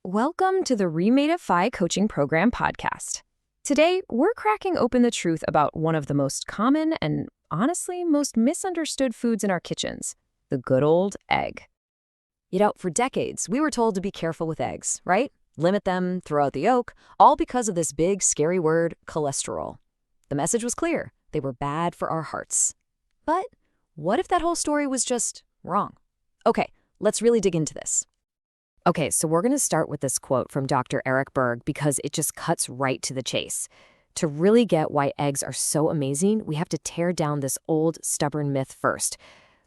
Welcome to the Remade coaching program podcast. Today, we're cracking open the truth about one of the most common and honestly most misunderstood foods in our kitchens, the good old egg. For decades, we were told to be careful with eggs, right? Limit them, throw out the yolk, all because of this big, scary word, cholesterol. The message was clear. They were bad for our hearts. But what if that whole story was just wrong? Okay, let's really dig into this. Okay, so we're going to start with this quote from Dr. Berg because it just cuts right to the chase. To really get why eggs are so amazing, we have to tear down this old, stubborn myth first.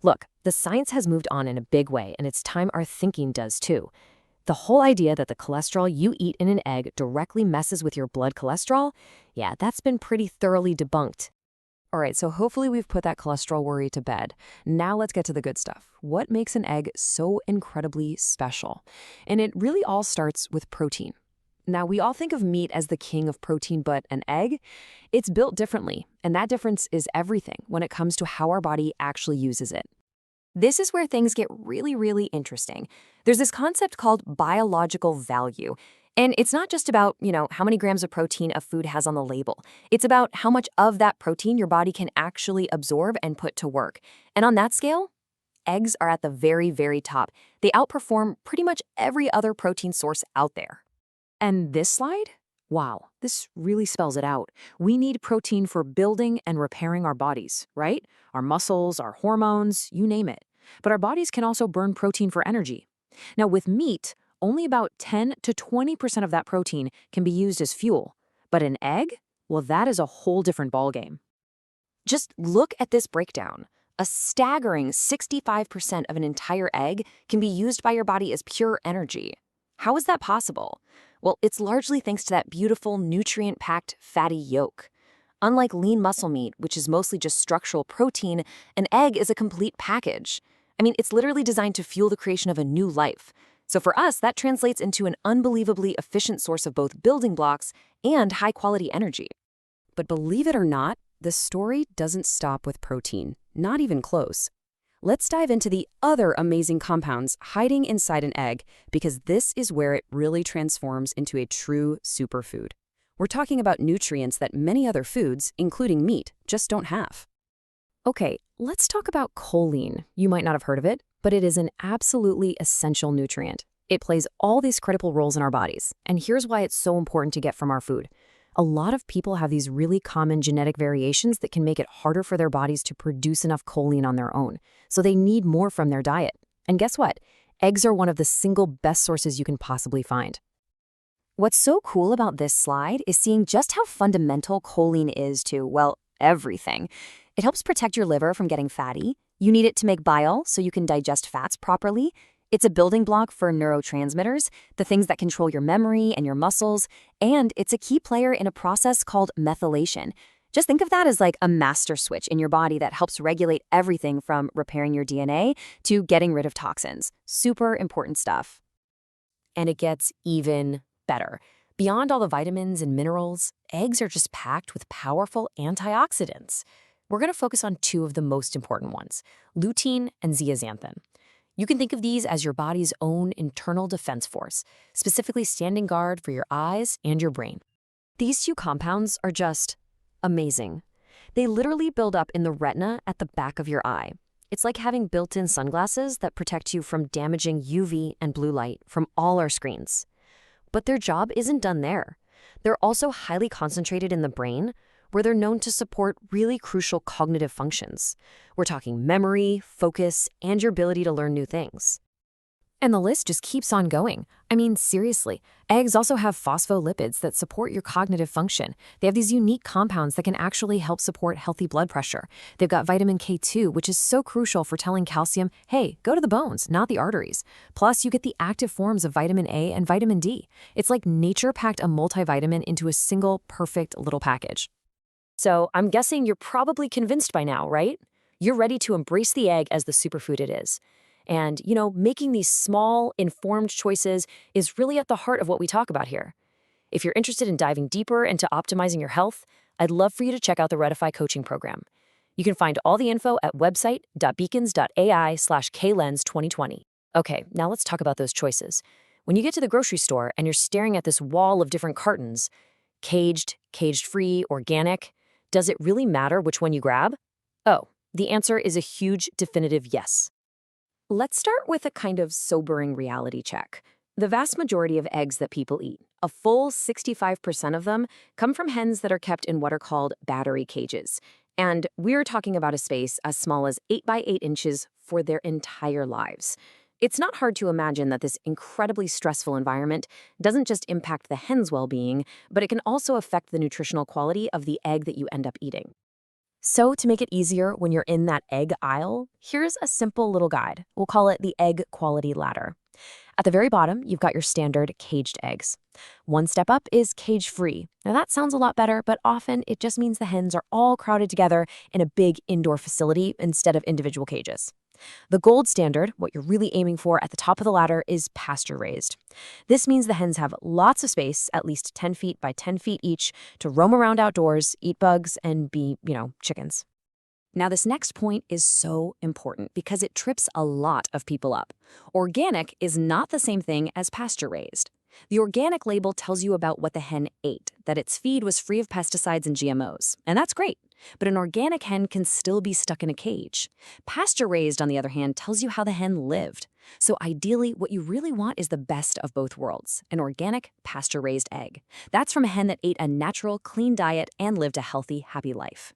Look, the science has moved on in a big way, and it's time our thinking does too. The whole idea that the cholesterol you eat in an egg directly messes with your blood cholesterol, yeah, that's been pretty thoroughly debunked. All right, so hopefully we've put that cholesterol worry to bed. Now let's get to the good stuff. What makes an egg so incredibly special? And it really all starts with protein. Now, we all think of meat as the king of protein, but an egg, it's built differently. And that difference is everything when it comes to how our body actually uses it. This is where things get really interesting. There's this concept called biological value. And it's not just about, how many grams of protein a food has on the label. It's about how much of that protein your body can actually absorb and put to work. And on that scale, eggs are at the very top. They outperform pretty much every other protein source out there. And this slide? Wow, this really spells it out. We need protein for building and repairing our bodies, right? Our muscles, our hormones, you name it. But our bodies can also burn protein for energy. Now, with meat, only about 10 to 20% of that protein can be used as fuel. But an egg? Well, that is a whole different ballgame. Just look at this breakdown. A staggering 65% of an entire egg can be used by your body as pure energy. How is that possible? Well, it's largely thanks to that beautiful, nutrient-packed fatty yolk. Unlike lean muscle meat, which is mostly just structural protein, an egg is a complete package. It's literally designed to fuel the creation of a new life. So for us, that translates into an unbelievably efficient source of both building blocks and high-quality energy. But believe it or not, the story doesn't stop with protein, not even close. Let's dive into the other amazing compounds hiding inside an egg, because this is where it really transforms into a true superfood. We're talking about nutrients that many other foods, including meat, just don't have. Okay, let's talk about choline. You might not have heard of it, but it is an absolutely essential nutrient. It plays all these critical roles in our bodies, and here's why it's so important to get from our food. A lot of people have these really common genetic variations that can make it harder for their bodies to produce enough choline on their own, so they need more from their diet. And guess what? Eggs are one of the single best sources you can possibly find. What's so cool about this slide is seeing just how fundamental choline is to, well, everything. It helps protect your liver from getting fatty. You need it to make bile so you can digest fats properly. It's a building block for neurotransmitters, the things that control your memory and your muscles, and it's a key player in a process called methylation. Just think of that as like a master switch in your body that helps regulate everything from repairing your DNA to getting rid of toxins. Super important stuff. And it gets even better. Beyond all the vitamins and minerals, eggs are just packed with powerful antioxidants. We're going to focus on two of the most important ones, lutein and zeaxanthin. You can think of these as your body's own internal defense force, specifically standing guard for your eyes and your brain. These two compounds are just amazing. They literally build up in the retina at the back of your eye. It's like having built-in sunglasses that protect you from damaging UV and blue light from all our screens. But their job isn't done there. They're also highly concentrated in the brain, where they're known to support really crucial cognitive functions. We're talking memory, focus, and your ability to learn new things. And the list just keeps on going. Seriously, eggs also have phospholipids that support your cognitive function. They have these unique compounds that can actually help support healthy blood pressure. They've got vitamin K2, which is so crucial for telling calcium, hey, go to the bones, not the arteries. Plus, you get the active forms of vitamin A and vitamin D. It's like nature packed a multivitamin into a single perfect little package. So I'm guessing you're probably convinced by now, right? You're ready to embrace the egg as the superfood it is. And, making these small, informed choices is really at the heart of what we talk about here. If you're interested in diving deeper into optimizing your health, I'd love for you to check out the Redify coaching program. You can find all the info at website.beacons.ai/klens2020. Okay, now let's talk about those choices. When you get to the grocery store and you're staring at this wall of different cartons, caged, cage-free, organic, does it really matter which one you grab? Oh, the answer is a huge definitive yes. Let's start with a kind of sobering reality check. The vast majority of eggs that people eat, a full 65% of them, come from hens that are kept in what are called battery cages. And we're talking about a space as small as 8 by 8 inches for their entire lives. It's not hard to imagine that this incredibly stressful environment doesn't just impact the hen's well-being, but it can also affect the nutritional quality of the egg that you end up eating. So to make it easier when you're in that egg aisle, here's a simple little guide. We'll call it the egg quality ladder. At the very bottom, you've got your standard caged eggs. One step up is cage-free. Now that sounds a lot better, but often it just means the hens are all crowded together in a big indoor facility instead of individual cages. The gold standard, what you're really aiming for at the top of the ladder, is pasture-raised. This means the hens have lots of space, at least 10 feet by 10 feet each, to roam around outdoors, eat bugs, and be, chickens. Now, this next point is so important because it trips a lot of people up. Organic is not the same thing as pasture-raised. The organic label tells you about what the hen ate, that its feed was free of pesticides and GMOs, and that's great. But an organic hen can still be stuck in a cage. Pasture-raised, on the other hand, tells you how the hen lived. So ideally, what you really want is the best of both worlds, an organic, pasture-raised egg. That's from a hen that ate a natural, clean diet and lived a healthy, happy life.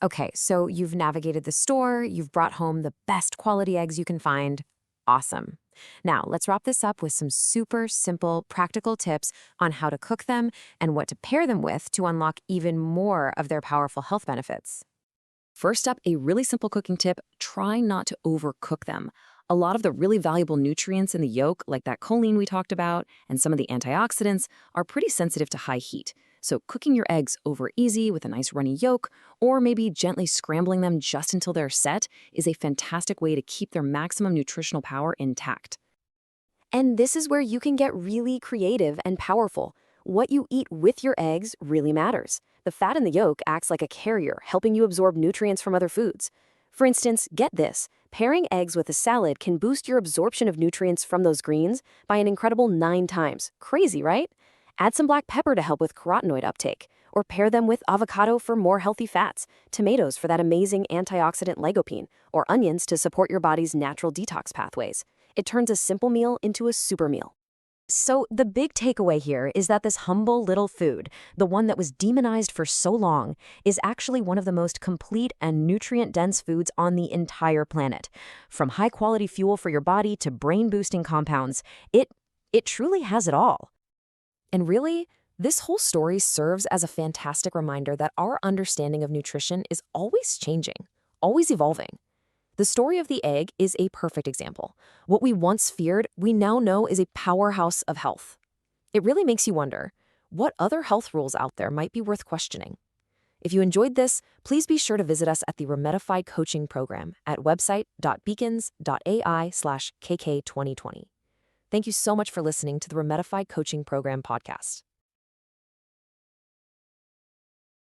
Okay, so you've navigated the store, you've brought home the best quality eggs you can find. Awesome. Now, let's wrap this up with some super simple, practical tips on how to cook them and what to pair them with to unlock even more of their powerful health benefits. First up, a really simple cooking tip: try not to overcook them. A lot of the really valuable nutrients in the yolk, like that choline we talked about, and some of the antioxidants, are pretty sensitive to high heat. So cooking your eggs over easy with a nice runny yolk, or maybe gently scrambling them just until they're set, is a fantastic way to keep their maximum nutritional power intact. And this is where you can get really creative and powerful. What you eat with your eggs really matters. The fat in the yolk acts like a carrier, helping you absorb nutrients from other foods. For instance, get this: pairing eggs with a salad can boost your absorption of nutrients from those greens by an incredible 9 times. Crazy, right? Add some black pepper to help with carotenoid uptake, or pair them with avocado for more healthy fats, tomatoes for that amazing antioxidant lycopene, or onions to support your body's natural detox pathways. It turns a simple meal into a super meal. So the big takeaway here is that this humble little food, the one that was demonized for so long, is actually one of the most complete and nutrient-dense foods on the entire planet. From high-quality fuel for your body to brain-boosting compounds, it truly has it all. And really, this whole story serves as a fantastic reminder that our understanding of nutrition is always changing, always evolving. The story of the egg is a perfect example. What we once feared, we now know is a powerhouse of health. It really makes you wonder, what other health rules out there might be worth questioning? If you enjoyed this, please be sure to visit us at the Remedify Coaching Program at website.beacons.ai/KK2020. Thank you so much for listening to the Remedify Coaching Program podcast.